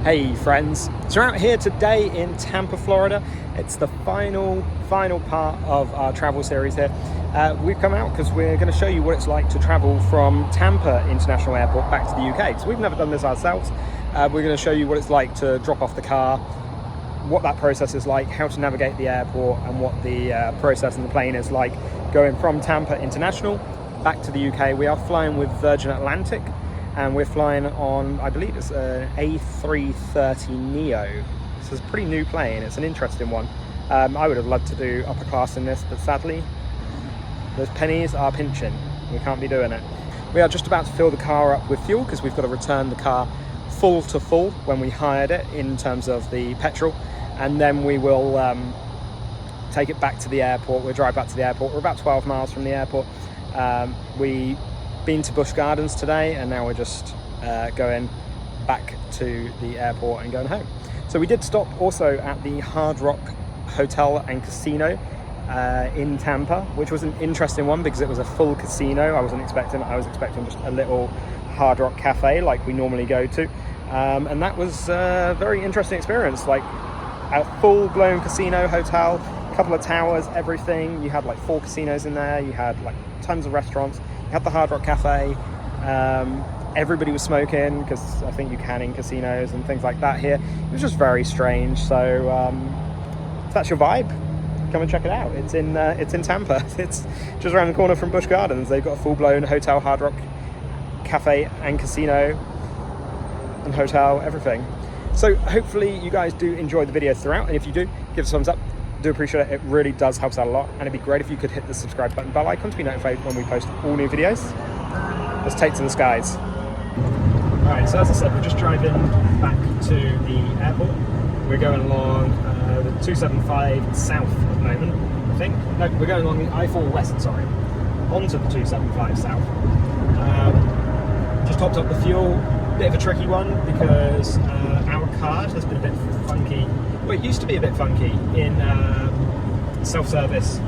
Hey friends, so we're out here today in Tampa, Florida. It's the final part of our travel series here. We've come out because we're going to show you what it's like to travel from Tampa International Airport back to the UK. So we've never done this ourselves. We're going to show you what it's like to drop off the car, what that process is like, how to navigate the airport, and what the process in the plane is like going from Tampa International back to the UK. We are flying with Virgin Atlantic, and we're flying on, I believe it's an A330 Neo. This is a pretty new plane. It's an interesting one. I would have loved to do upper class in this, but sadly, those pennies are pinching. We can't be doing it. We are just about to fill the car up with fuel because we've got to return the car full to full when we hired it in terms of the petrol, and then we will take it back to the airport. We'll drive back to the airport. We're about 12 miles from the airport. We've been to Busch Gardens today, and now we're just going back to the airport and going home. So we did stop also at the Hard Rock Hotel and Casino in Tampa, which was an interesting one because it was a full casino. I was expecting just a little Hard Rock cafe like we normally go to, and that was a very interesting experience. Like a full-blown casino hotel, a couple of towers, everything. You had like 4 casinos in there. You had like tons of restaurants. You had the Hard Rock Cafe. Everybody was smoking because I think you can in casinos and things like that here. It was just very strange. So if that's your vibe, come and check it out. It's in Tampa. It's just around the corner from Busch Gardens. They've got a full-blown hotel, Hard Rock Cafe and casino and hotel, everything. So hopefully you guys do enjoy the video throughout, and if you do, give us a thumbs up. Do appreciate it. It really does help us out a lot, and it'd be great if you could hit the subscribe button, bell icon to be notified when we post all new videos. Let's take to the skies. Alright, so as I said, we're just driving back to the airport. We're going along the 275 south at the moment, I think. No, we're going along the I-4 west, sorry, onto the 275 south. Just topped up the fuel. Bit of a tricky one because our card has been a bit funky. Well, it used to be a bit funky in self-service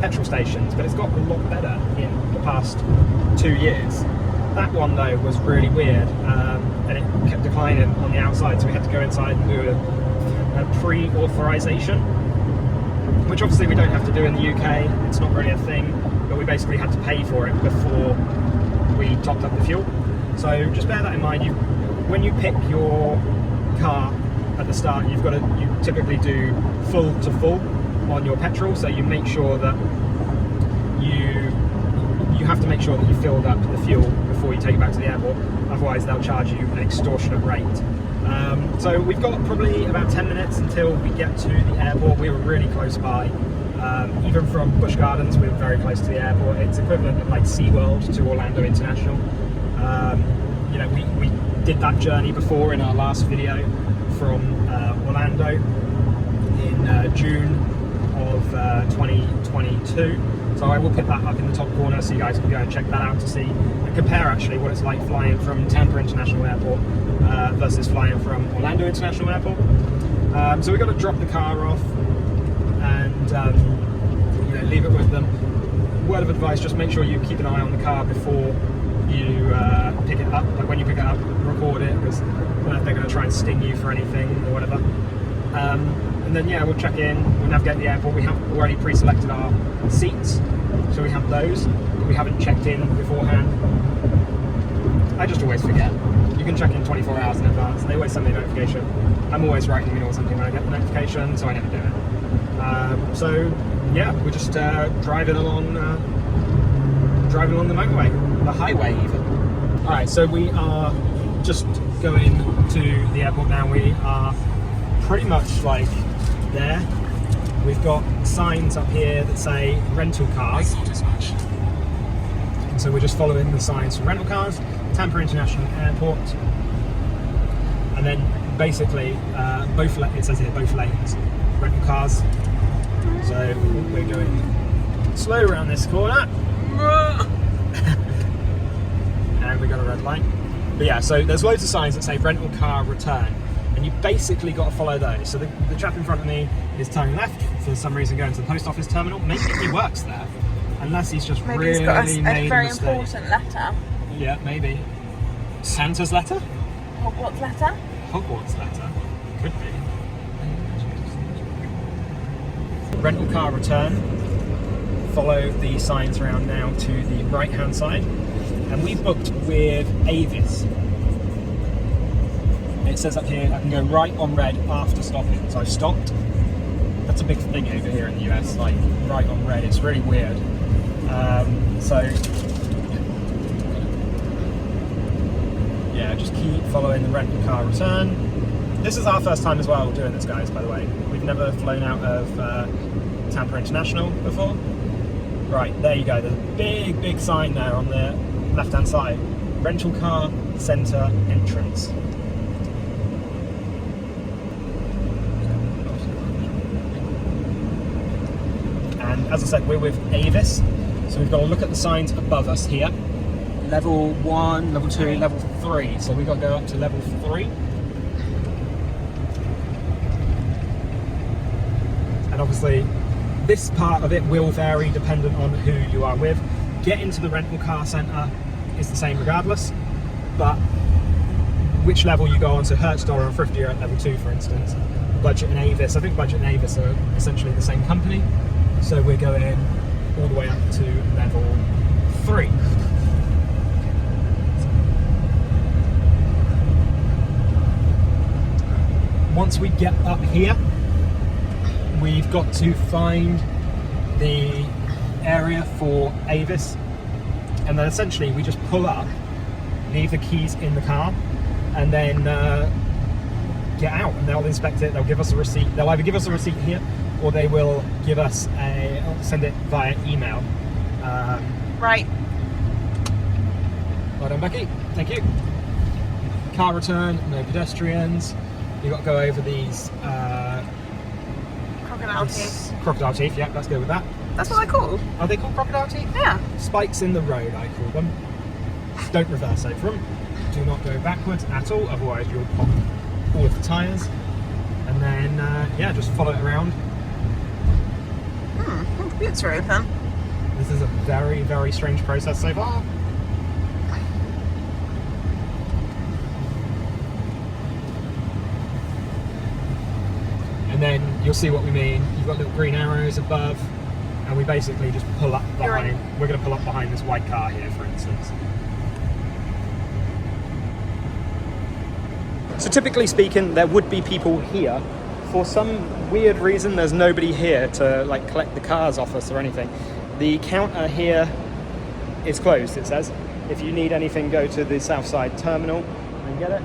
petrol stations, but it's got a lot better in the past 2 years. That one though was really weird, and it kept declining on the outside, so we had to go inside and do a pre-authorization, which obviously we don't have to do in the UK. It's not really a thing, but we basically had to pay for it before we topped up the fuel. So just bear that in mind. When you pick your car at the start, you typically do full to full on your petrol. So you make sure that you have to make sure that you filled up the fuel before you take it back to the airport. Otherwise, they'll charge you an extortionate rate. So we've got probably about 10 minutes until we get to the airport. We were really close by. Even from Busch Gardens, we were very close to the airport. It's equivalent of like SeaWorld to Orlando International. You know, we did that journey before in our last video from Orlando in June of 2022. So I will put that up in the top corner so you guys can go and check that out to see and compare actually what it's like flying from Tampa International Airport versus flying from Orlando International Airport. So we've got to drop the car off and you know, leave it with them. Word of advice, just make sure you keep an eye on the car before you pick it up. Like when you pick it up, record it, because they're going to try and sting you for anything or whatever. And then yeah, we'll check in, we'll navigate the airport. We have already pre-selected our seats, so we have those, but we haven't checked in beforehand. I just always forget. You can check in 24 hours in advance. They always send me a notification. I'm always writing them in or something when I get the notification, so I never do it. So yeah, we're just driving along the motorway, the highway even. Alright, so we are just going to the airport now. We are pretty much like there. We've got signs up here that say rental cars. And so we're just following the signs for rental cars, Tampa International Airport. And then basically, it says here both lanes, rental cars. So we're going slow around this corner. And we got a red light. But yeah, so there's loads of signs that say rental car return, and you basically got to follow those. So the chap in front of me is turning left for some reason, going to the post office terminal. Maybe he works there, unless he's just maybe really he's got a very important letter. Yeah, maybe Santa's letter. What letter? Hogwarts letter. Could be. Rental car return. Follow the signs around now to the right hand side. And we booked with Avis. It says up here I can go right on red after stopping. So I've stopped. That's a big thing over here in the US, like right on red. It's really weird. So yeah, just keep following the rental car return. This is our first time as well doing this, guys, by the way. We've never flown out of Tampa International before. Right, there you go. There's a big, big sign there on the left-hand side. Rental car center entrance. And as I said, we're with Avis. So we've got to look at the signs above us here. Level 1, level 2, level 3. So we've got to go up to level 3. And obviously, this part of it will vary dependent on who you are with. Getting to the rental car centre is the same regardless, but which level you go on, so Hertz, Dollar and Thrifty are at level 2, for instance. Budget and Avis, I think Budget and Avis are essentially the same company. So we're going all the way up to level 3. Once we get up here, we've got to find the area for Avis, and then essentially we just pull up, leave the keys in the car, and then get out, and they'll inspect it. They'll give us a receipt. They'll either give us a receipt here, or they will give us send it via email. Right. Well done, Becky. Thank you. Car return, no pedestrians. You've got to go over these Crocodile teeth. Crocodile teeth, yeah, let's go with that. That's what they're called? Are they called crocodile teeth? Yeah. Spikes in the road, I call them. Don't reverse over them. Do not go backwards at all, otherwise you'll pop all of the tyres. And then, yeah, just follow it around. The boots are open. This is a very, very strange process so far. And then you'll see what we mean. You've got little green arrows above, and we basically just pull up behind. We're going to pull up behind this white car here, for instance. So typically speaking, there would be people here. For some weird reason, there's nobody here to like collect the cars off us or anything. The counter here is closed, it says. If you need anything, go to the Southside terminal and get it.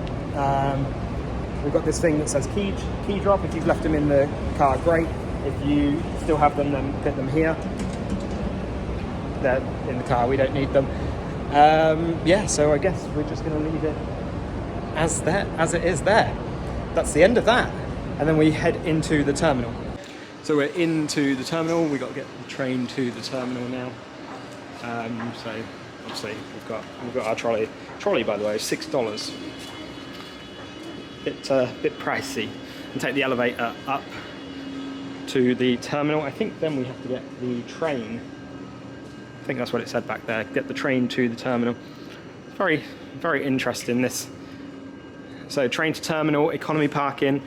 We've got this thing that says key drop. If you've left them in the car, great. If you still have them, then put them here. They're in the car, we don't need them. Yeah, so I guess we're just going to leave it as it is there. That's the end of that. And then we head into the terminal. So we're into the terminal. We've got to get the train to the terminal now. So obviously we've got our trolley, by the way, $6. Bit pricey. And take the elevator up to the terminal. I think then we have to get the train. I think that's what it said back there. Get the train to the terminal. Very, very interesting, this. So train to terminal, economy parking,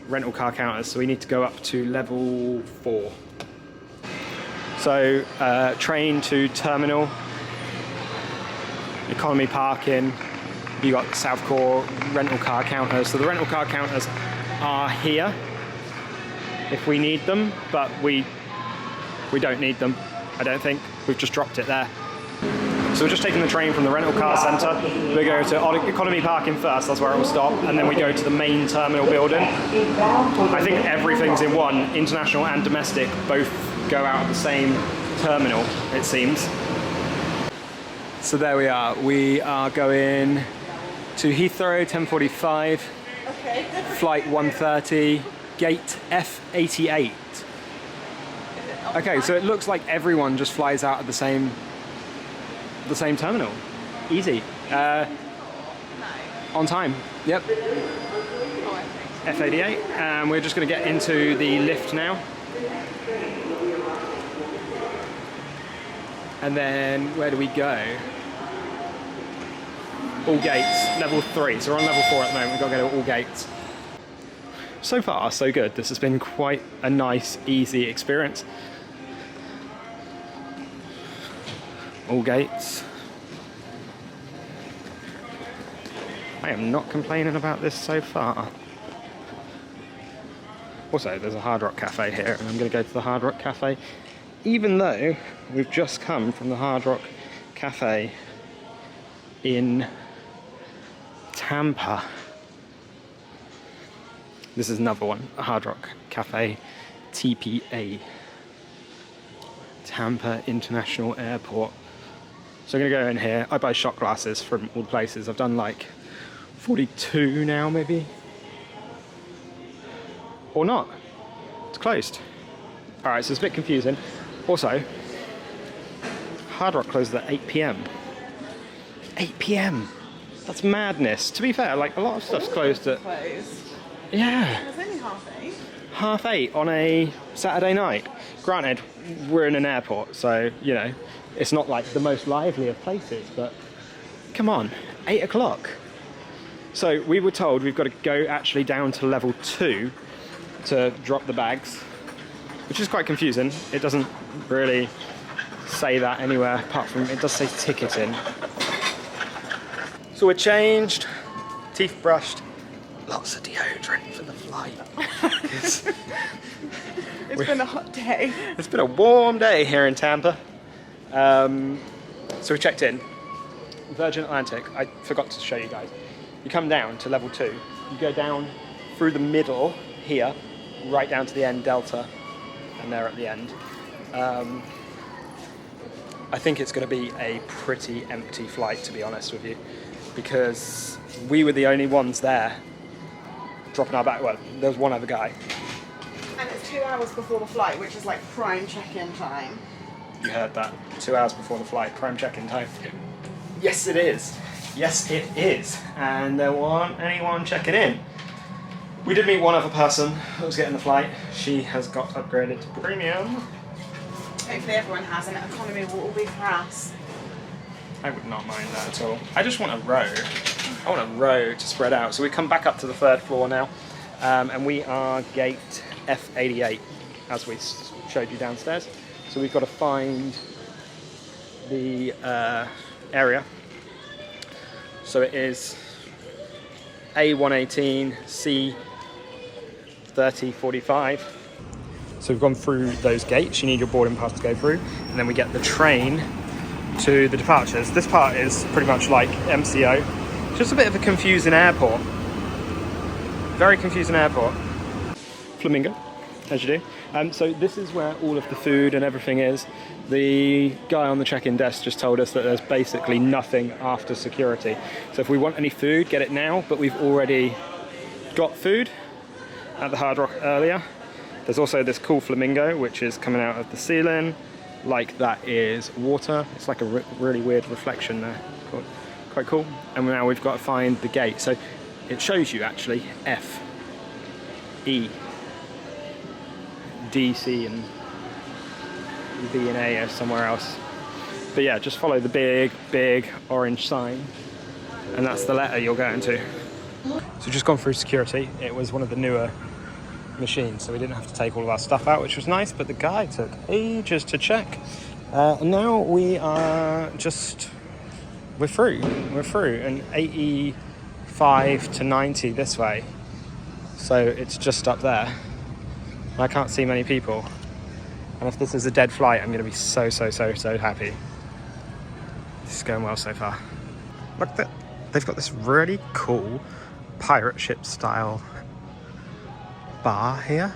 rental car counters. So we need to go up to level 4. So train to terminal, economy parking. You got South Core rental car counters. So the rental car counters are here if we need them, but we don't need them, I don't think. We've just dropped it there. So we're just taking the train from the rental car centre. We go to economy parking first, that's where it will stop, and then we go to the main terminal building. I think everything's in one, international and domestic, both go out of the same terminal, it seems. So there we are. We are going to Heathrow, 10:45, Okay. flight 1:30, gate F88. Okay, so it looks like everyone just flies out of the same terminal. Easy. On time. Yep. F88, and we're just going to get into the lift now. And then where do we go? all gates, level 3. So we're on level 4 at the moment. We've got to go to all gates. So far, so good. This has been quite a nice, easy experience. All gates. I am not complaining about this so far. Also, there's a Hard Rock Cafe here, and I'm going to go to the Hard Rock Cafe, even though we've just come from the Hard Rock Cafe in Tampa. This is another one, a Hard Rock Cafe TPA. Tampa International Airport. So I'm going to go in here. I buy shot glasses from all places. I've done like 42 now, maybe. Or not. It's closed. Alright, so it's a bit confusing. Also, Hard Rock closes at 8 PM. 8 PM. That's madness. To be fair, like a lot of stuff's closed at... Yeah. It's only 8:30. 8:30 on a Saturday night. Granted, we're in an airport, so, you know, it's not like the most lively of places, but come on, 8 o'clock. So we were told we've got to go actually down to level 2 to drop the bags, which is quite confusing. It doesn't really say that anywhere apart from it does say ticketing. So we're changed, teeth brushed, lots of deodorant for the flight. It's been a hot day. It's been a warm day here in Tampa. So we checked in. Virgin Atlantic, I forgot to show you guys. You come down to level 2, you go down through the middle here, right down to the end, Delta, and there at the end. I think it's going to be a pretty empty flight, to be honest with you, because we were the only ones there dropping our bag. Well, there was one other guy. And it's 2 hours before the flight, which is like prime check-in time. You heard that. 2 hours before the flight, prime check-in time. Yes, it is. Yes, it is. And there wasn't anyone checking in. We did meet one other person that was getting the flight. She has got upgraded to premium. Hopefully everyone has, and economy will all be for us. I would not mind that at all. I just want a row. I want a row to spread out. So we come back up to the 3rd floor now, and we are gate F88, as we showed you downstairs. So we've got to find the area. So it is A118 C3045. So we've gone through those gates. You need your boarding pass to go through, and then we get the train to the departures. This part is pretty much like MCO. Just a bit of a confusing airport. Very confusing airport. Flamingo, as you do. So this is where all of the food and everything is. The guy on the check-in desk just told us that there's basically nothing after security. So if we want any food, get it now, but we've already got food at the Hard Rock earlier. There's also this cool flamingo, which is coming out of the ceiling, like that is water. It's like a really weird reflection there. Quite cool. And now we've got to find the gate. So it shows you actually F, E, D, C, and B and A are somewhere else. But yeah, just follow the big orange sign, and that's the letter you're going to. So just gone through security. It was one of the newer machines, so we didn't have to take all of our stuff out, which was nice, but the guy took ages to check. And now we are we're through, and 85 to 90 this way. So it's just up there. I can't see many people, and if this is a dead flight, I'm going to be so happy. This is going well so far. Look, they've got this really cool pirate ship style bar here.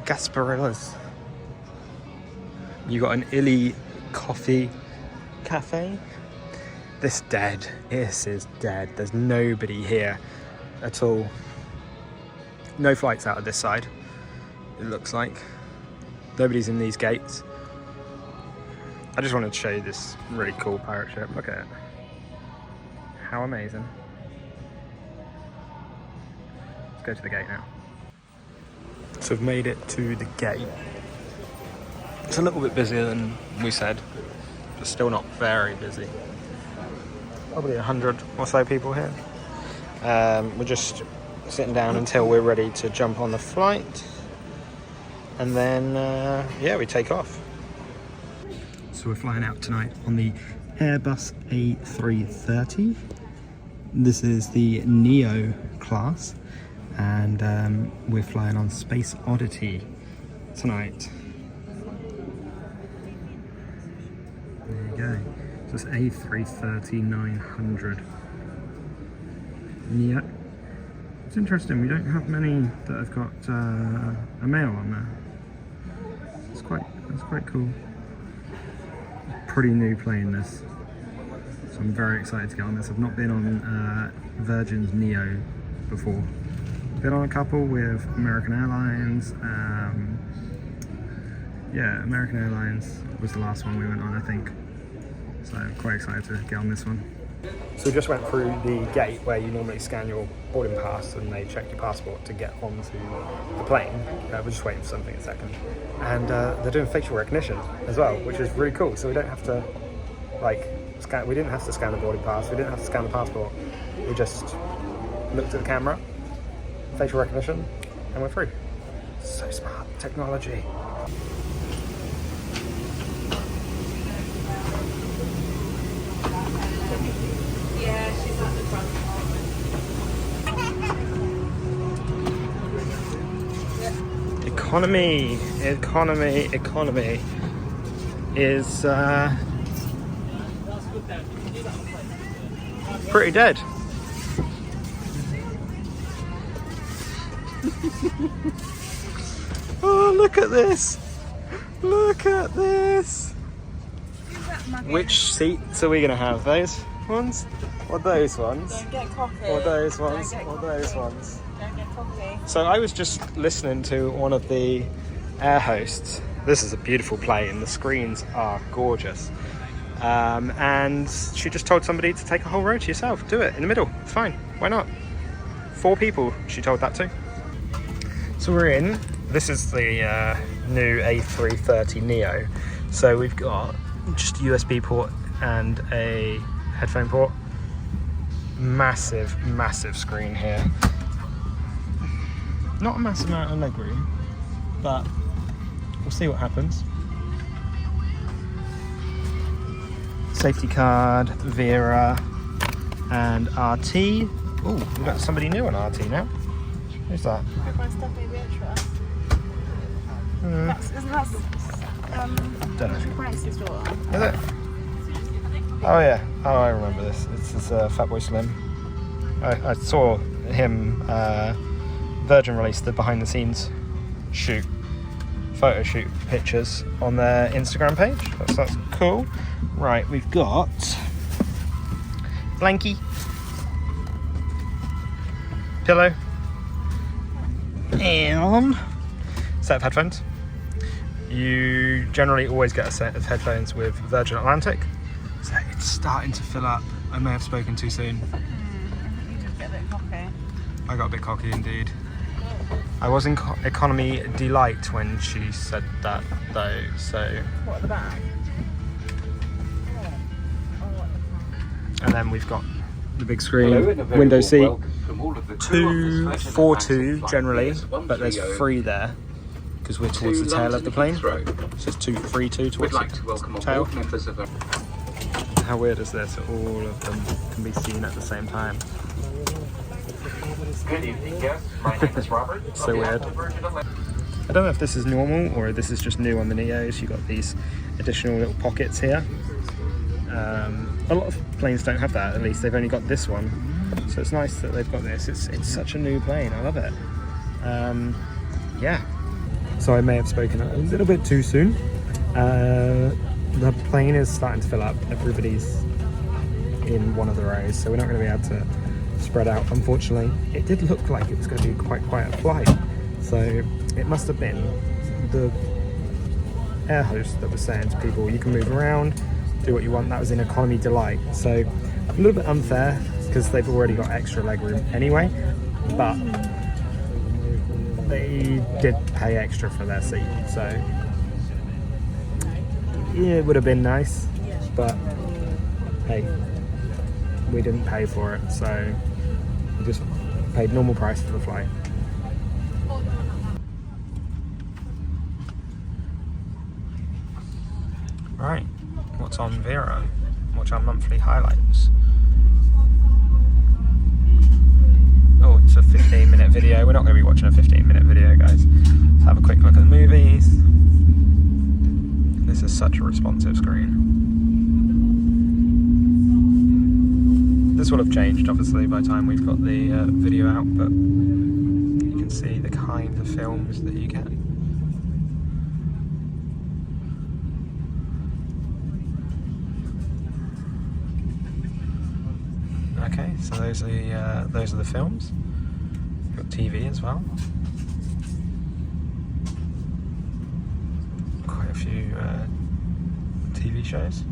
Gasparilla's. You got an illy coffee cafe. This is dead. There's nobody here at all. No flights out of this side, it looks like. Nobody's in these gates. I just wanted to show you this really cool pirate ship. Look at it. How amazing. Let's go to the gate now. So we've made it to the gate. It's a little bit busier than we said, but still not very busy. probably 100 or so people here. We're just sitting down until we're ready to jump on the flight, and then yeah, we take off. So we're flying out tonight on the Airbus A330. This is the Neo class, and we're flying on Space Oddity tonight. There you go. So it's A330-900 Neo. It's interesting, we don't have many that have got a male on there. It's quite cool. Pretty new plane, this. So I'm very excited to get on this. I've not been on Virgin's Neo before. Been on a couple with American Airlines. Yeah, American Airlines was the last one we went on, I think. So I'm quite excited to get on this one. So we just went through the gate where you normally scan your boarding pass and they check your passport to get onto the plane. We're just waiting for something a second. And they're doing facial recognition as well, which is really cool. So we don't have to we didn't have to scan the boarding pass, we didn't have to scan the passport. We just looked at the camera, facial recognition, and we're through. So smart technology. Yeah, she's at the front. Economy is pretty dead. Oh, look at this! Look at this! Which seats are we gonna have? Those ones? Or those ones? Don't get cocky. Or those ones? Don't get Or those cocky. ones? Don't get cocky. So I was just listening to one of the air hosts. This is a beautiful plane. The screens are gorgeous. And she just told somebody to take a whole row to yourself. Do it in the middle. It's fine. Why not? 4 people she told that to. So we're in. This is the new A330 Neo. So we've got just a USB port and a headphone port. Massive, massive screen here. Not a massive amount of leg room, but we'll see what happens. Safety card, Vera, and RT. Oh, we've got somebody new on RT now. Who's that? Everyone's definitely Beatrice. Isn't that Don't know. Francis' daughter? Is it? Oh yeah. Oh, I remember this. This is Fatboy Slim. I saw him. Virgin released the behind-the-scenes photo shoot pictures on their Instagram page. That's cool. Right, we've got blankie, pillow, and set of headphones. You generally always get a set of headphones with Virgin Atlantic. So it's starting to fill up. I may have spoken too soon. You just get a bit cocky. I got a bit cocky indeed. I was in economy delight when she said that though, so... What, at the back? And then we've got the big screen, window seat, 242 generally, but there's 3 there because we're towards the tail of the plane. So it's 232 towards the tail. How weird is this? All of them can be seen at the same time. Good evening, guests. My name is Robert. So weird. I don't know if this is normal or this is just new on the Neos. You've got these additional little pockets here. A lot of planes don't have that, at least they've only got this one. So it's nice that they've got this. It's such a new plane, I love it. Yeah. So I may have spoken a little bit too soon. The plane is starting to fill up. Everybody's in one of the rows, so we're not going to be able to spread out, unfortunately. It did look like it was going to be quite a flight, so it must have been the air host that was saying to people you can move around, do what you want. That was in economy delight, so a little bit unfair because they've already got extra legroom anyway, but they did pay extra for their seat, so yeah, it would have been nice, but hey, we didn't pay for it, so we just paid normal price for the flight. Right, what's on Vero? Watch our monthly highlights. Oh, it's a 15-minute video. We're not going to be watching a 15-minute video, guys. Let's have a quick look at the movies. This is such a responsive screen. This will have changed, obviously, by the time we've got the video out, but you can see the kinds of films that you get. Okay, so those are the films. We've got TV as well. Quite a few TV shows.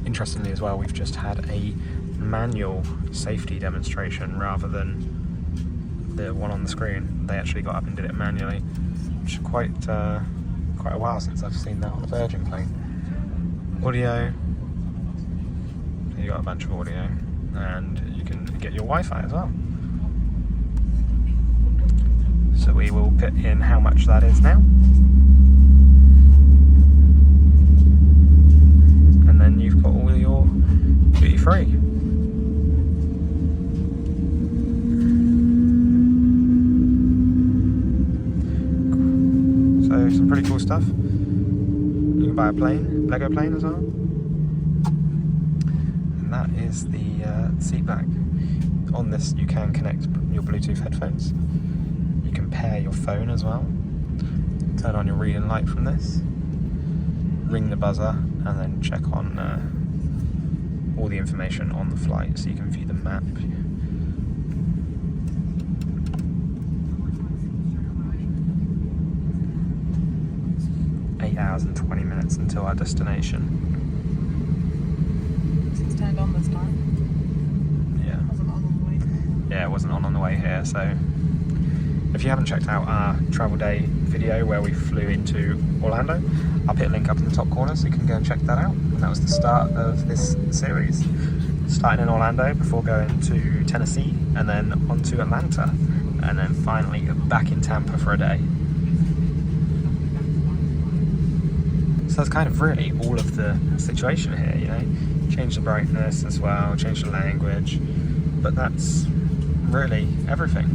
Interestingly as well, we've just had a manual safety demonstration rather than the one on the screen. They actually got up and did it manually, which is quite a while since I've seen that on a Virgin plane. Audio, you got a bunch of audio, and you can get your Wi-Fi as well. So we will put in how much that is now, and then you've got all your duty free. So some pretty cool stuff. You can buy a plane, Lego plane as well. And that is the seat back. On this you can connect your Bluetooth headphones. You can pair your phone as well. Turn on your reading light from this. Ring the buzzer and then check on all the information on the flight so you can view the map. 8 hours and 20 minutes until our destination. It's turned on this time. Yeah. It wasn't on the way. Yeah, it wasn't on the way here, so if you haven't checked out our travel day video where we flew into Orlando, I'll put a link up in the top corner so you can go and check that out. And that was the start of this series. Starting in Orlando before going to Tennessee and then on to Atlanta, and then finally back in Tampa for a day. So that's kind of really all of the situation here, you know. Change the brightness as well, change the language, but that's really everything.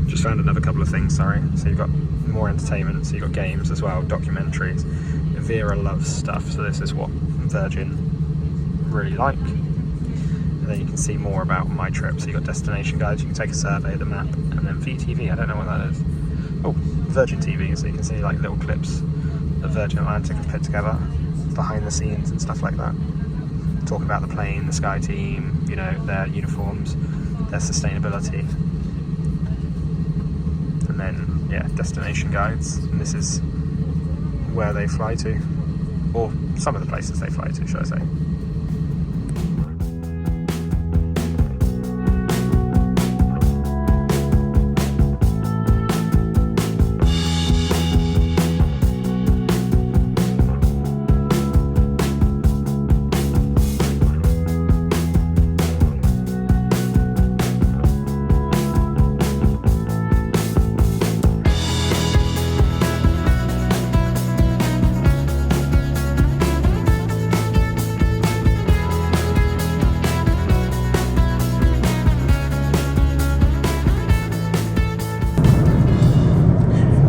Just found another couple of things, sorry. So you've got more entertainment, so you've got games as well, documentaries. Vera loves stuff, so this is what Virgin really like. And then you can see more about my trip. So you've got destination guides, you can take a survey of the map, and then VTV, I don't know what that is. Oh, Virgin TV, so you can see like little clips that Virgin Atlantic have put together, behind the scenes and stuff like that. Talk about the plane, the Sky team, you know, their uniforms, their sustainability. And then, yeah, destination guides, and this is where they fly to, or some of the places they fly to, should I say.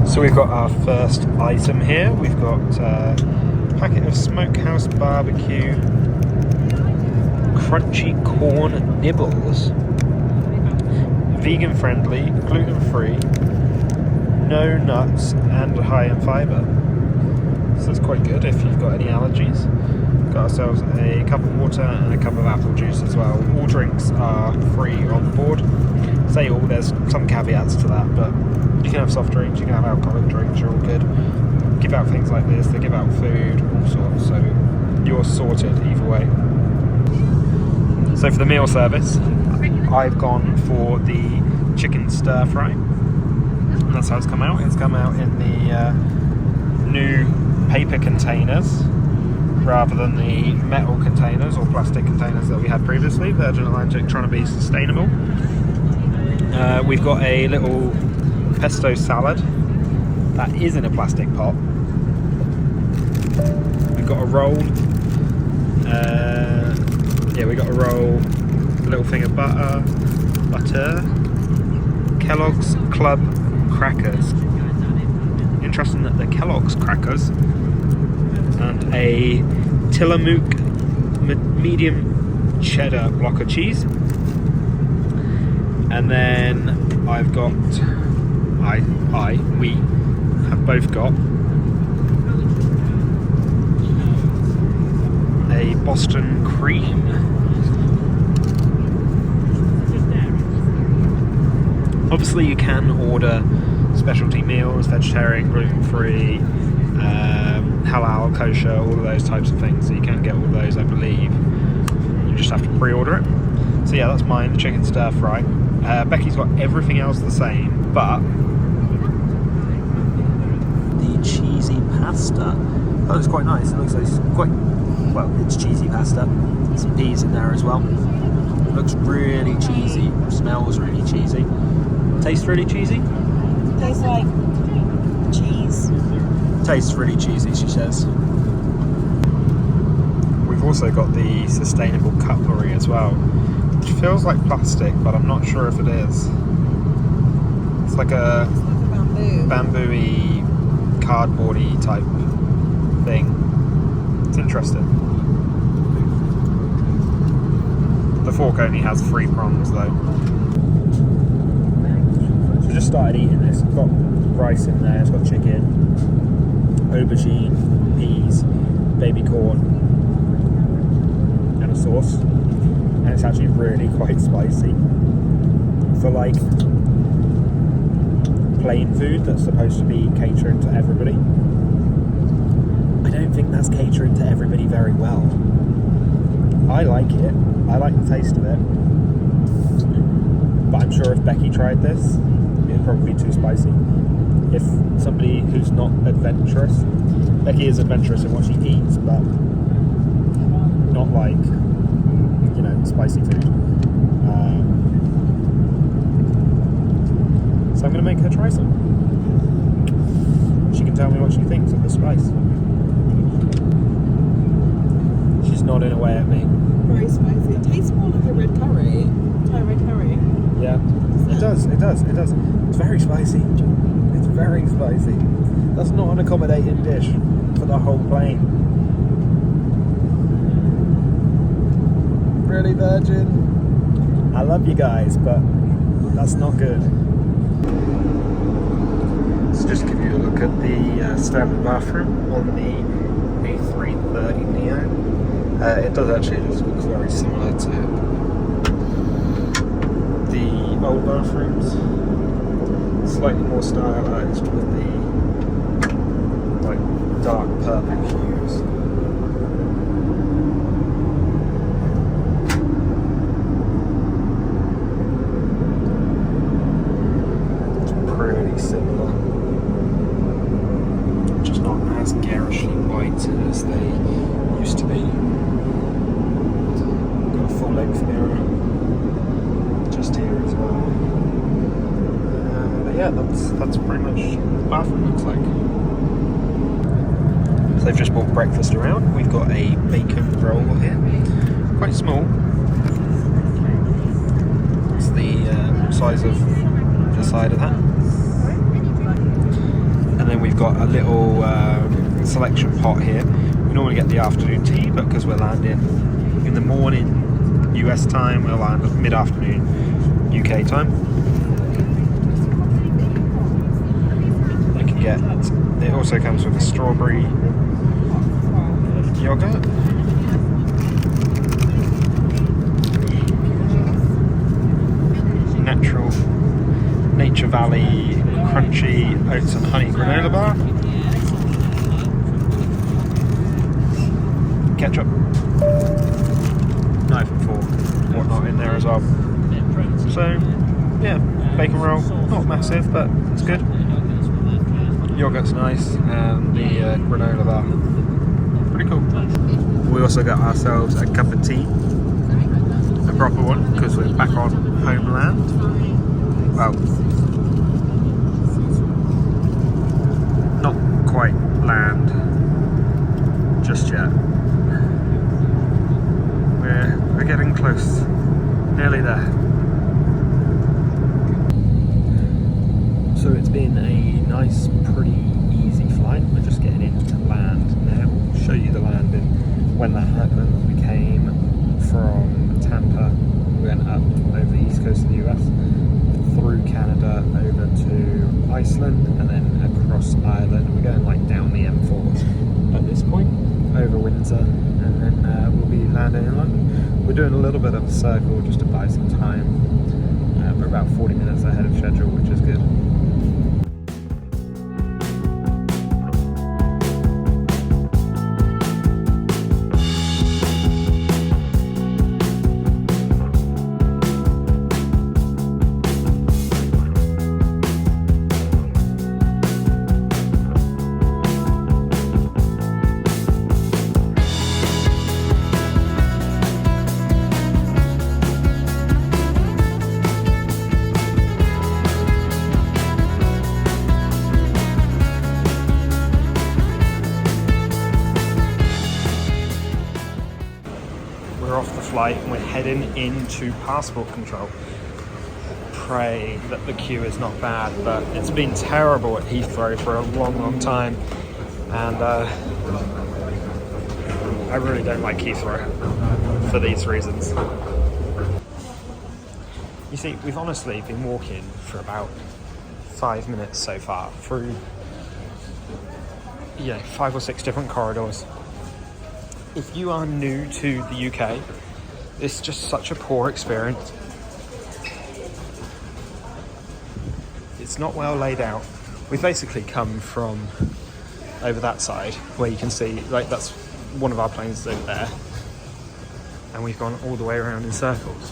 So we've got our first item here. We've got a packet of Smokehouse Barbecue crunchy corn nibbles. Vegan friendly, gluten free, no nuts and high in fibre. So that's quite good if you've got any allergies. Got ourselves a cup of water and a cup of apple juice as well. All drinks are free on board. Say all, there's some caveats to that, but you can have soft drinks, you can have alcoholic drinks, you're all good. Give out things like this, they give out food, all sorts, so you're sorted either way. So for the meal service, I've gone for the chicken stir fry. And that's how it's come out. It's come out in the new paper containers rather than the metal containers or plastic containers that we had previously. Virgin Atlantic trying to be sustainable. We've got a little pesto salad that is in a plastic pot. We've got a roll. We got a roll, a little thing of butter, Kellogg's Club crackers. Interesting that they're Kellogg's crackers. And a Tillamook medium cheddar block of cheese. And then I've got, we have both got a Boston cream. Obviously you can order specialty meals, vegetarian, gluten-free, halal, kosher, all of those types of things. So you can get all those, I believe. You just have to pre-order it. So yeah, that's mine, the chicken stir fry. Becky's got everything else the same, but the cheesy pasta. That looks quite nice. It looks like it's quite, well, it's cheesy pasta. Some peas in there as well. It looks really cheesy. Smells really cheesy. Tastes really cheesy. Tastes like cheese. Tastes really cheesy, she says. We've also got the sustainable cutlery as well, which feels like plastic, but I'm not sure if it is. It's like a bamboo-y, cardboardy type thing. It's interesting. The fork only has 3 prongs though. So we just started eating this. It's got rice in there, it's got chicken, aubergine, peas, baby corn, and a sauce. And it's actually really quite spicy. For like plain food that's supposed to be catering to everybody, I don't think that's catering to everybody very well. I like it. I like the taste of it. But I'm sure if Becky tried this, it'd probably be too spicy. If somebody who's not adventurous, Becky is adventurous in what she eats, but not like, you know, spicy food. So I'm going to make her try some. She can tell me what she thinks of the spice. She's nodding away at me. Very spicy. It tastes more like a red curry. Thai red curry. Yeah, it does. It's very spicy. It's very spicy. That's not an accommodating dish for the whole plane. Really, Virgin? I love you guys, but that's not good. So just to give you a look at the standard bathroom on the A330 Neo. It does actually just look very similar to the old bathrooms. Slightly more stylized with the like dark purple hues. It's pretty similar. Just not as garishly white as they used to be. Got a full length mirror just here as well. But yeah, that's pretty much what the bathroom looks like. So they've just brought breakfast around. We've got a bacon roll here, quite small. It's the size of the side of that. And then we've got a little selection pot here. We normally get the afternoon tea, but because we're landing in the morning US time, we'll land at mid-afternoon UK time. You can get, it also comes with a strawberry yogurt. Nature Valley crunchy oats and honey granola bar. Ketchup, knife and fork, whatnot in there as well. So, yeah, bacon roll, not massive, but it's good. Yogurt's nice, and the granola bar, pretty cool. We also got ourselves a cup of tea, a proper one, because we're back on homeland. Well, not quite land just yet. We're getting close, nearly there. So it's been a nice, pretty easy flight. We're just getting into land now. I'll show you the landing when that happened. We came from Tampa, we went up over the east coast of the US, through Canada over to Iceland, and then across Ireland. We're going like down the M4 at this point, over Windsor, and then we'll be landing in London. We're doing a little bit of a circle just to buy some time. We're about 40 minutes ahead of schedule, which is good. Off the flight and we're heading into passport control. Pray that the queue is not bad, but it's been terrible at Heathrow for a long time, and I really don't like Heathrow for these reasons. You see, we've honestly been walking for about 5 minutes so far through 5 or 6 different corridors. If you are new to the UK, it's just such a poor experience. It's not well laid out. We've basically come from over that side, where you can see, like, that's one of our planes over there, and we've gone all the way around in circles.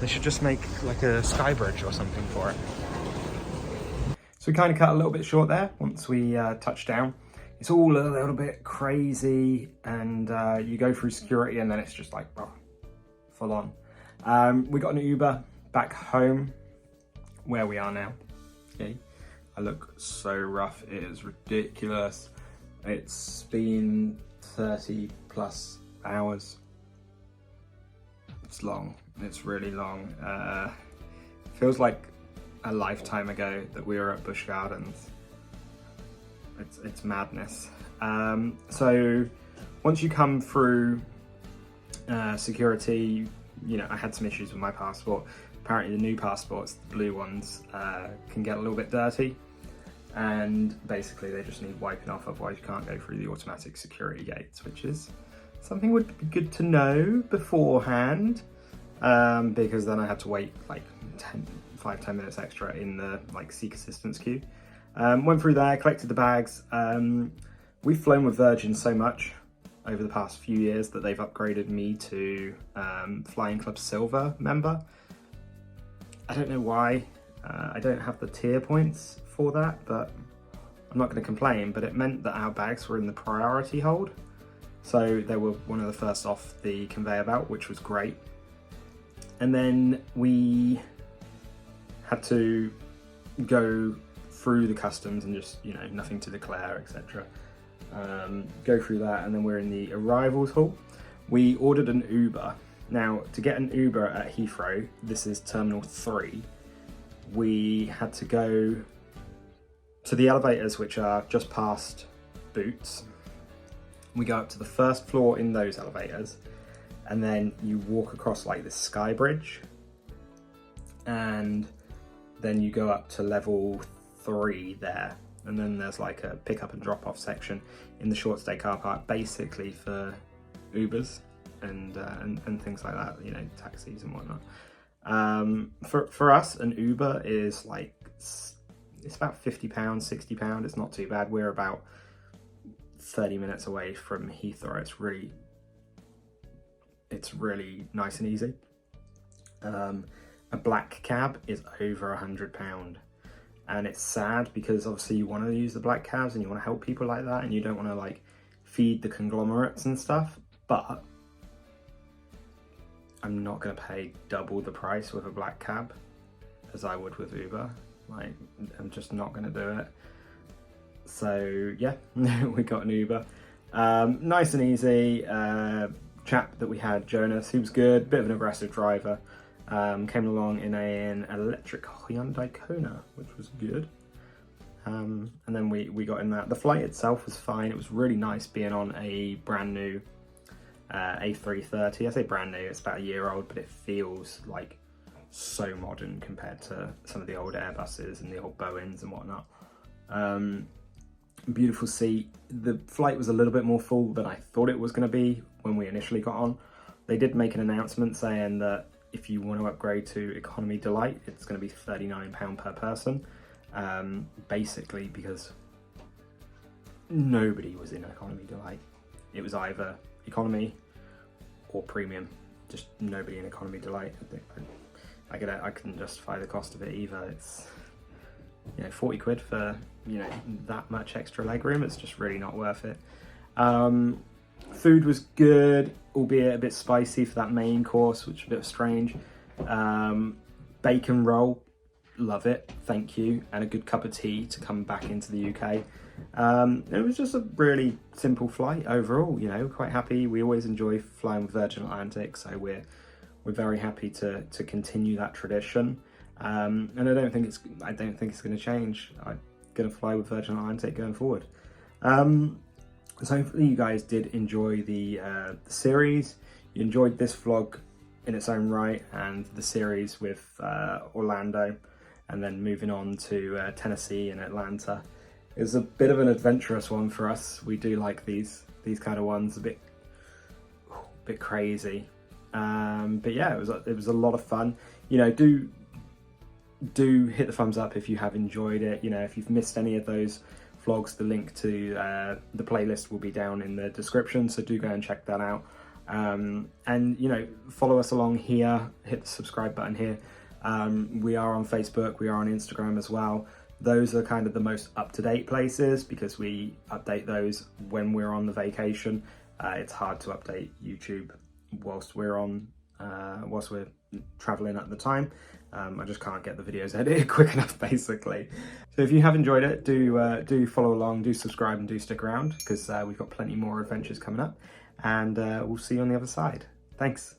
They should just make like a sky bridge or something for it. So we kind of cut a little bit short there once we touched down. It's all a little bit crazy, and you go through security and then it's just like, oh, full on. We got an Uber back home where we are now. Okay. I look so rough, it is ridiculous. It's been 30 plus hours. It's long, it's really long. Feels like a lifetime ago that we were at Busch Gardens. It's madness. So once you come through security, I had some issues with my passport. Apparently the new passports, the blue ones, can get a little bit dirty, and basically they just need wiping off, otherwise you can't go through the automatic security gates, which is something would be good to know beforehand, because then I had to wait like 5-10 minutes extra in the seek assistance queue. Went through there, collected the bags. We've flown with Virgin so much over the past few years that they've upgraded me to Flying Club Silver member. I don't know why. I don't have the tier points for that, but I'm not going to complain. But it meant that our bags were in the priority hold, so they were one of the first off the conveyor belt, which was great. And then we had to go through the customs and just, nothing to declare, etc. Go through that, and then we're in the arrivals hall. We ordered an Uber. Now, to get an Uber at Heathrow, this is Terminal 3, we had to go to the elevators, which are just past Boots. We go up to the first floor in those elevators, and then you walk across like this sky bridge, and then you go up to level 3 there, and then there's like a pick up and drop off section in the short stay car park, basically for Ubers and things like that, taxis and whatnot. For us, an Uber is like, it's about £50, £60. It's not too bad. We're about 30 minutes away from Heathrow. It's really nice and easy. a black cab is over £100. And it's sad because obviously you want to use the black cabs and you want to help people like that and you don't want to like feed the conglomerates and stuff, but I'm not going to pay double the price with a black cab as I would with Uber. Like, I'm just not going to do it. So yeah, we got an Uber. Nice and easy. Chap that we had, Jonas, he was good, bit of an aggressive driver. Came along in an electric Hyundai Kona, which was good. And then we got in that. The flight itself was fine. It was really nice being on a brand new A330. I say brand new, it's about a year old, but it feels like so modern compared to some of the old Airbuses and the old Boeings and whatnot. Beautiful seat. The flight was a little bit more full than I thought it was going to be when we initially got on. They did make an announcement saying that if you want to upgrade to Economy Delight, it's going to be £39 per person. Basically because nobody was in Economy Delight. It was either Economy or Premium. Just nobody in Economy Delight. I get it. I couldn't justify the cost of it either. It's 40 quid for that much extra legroom. It's just really not worth it. Food was good, albeit a bit spicy for that main course, which was a bit strange. Bacon roll, love it, thank you, and a good cup of tea to come back into the UK. It was just a really simple flight overall. Quite happy. We always enjoy flying with Virgin Atlantic, so we're very happy to continue that tradition. And I don't think it's going to change. I'm going to fly with Virgin Atlantic going forward. So hopefully you guys did enjoy the series. You enjoyed this vlog in its own right, and the series with Orlando, and then moving on to Tennessee and Atlanta. It was a bit of an adventurous one for us. We do like these kind of ones, a bit crazy. But yeah, it was a lot of fun. Do hit the thumbs up if you have enjoyed it. If you've missed any of those vlogs, the link to the playlist will be down in the description, so do go and check that out. And follow us along here, hit the subscribe button here. We are on Facebook, we are on Instagram as well. Those are kind of the most up-to-date places because we update those when we're on the vacation. It's hard to update YouTube whilst we're traveling at the time. I just can't get the videos edited quick enough, basically. So if you have enjoyed it, do follow along, do subscribe, and do stick around, because we've got plenty more adventures coming up, and we'll see you on the other side. Thanks.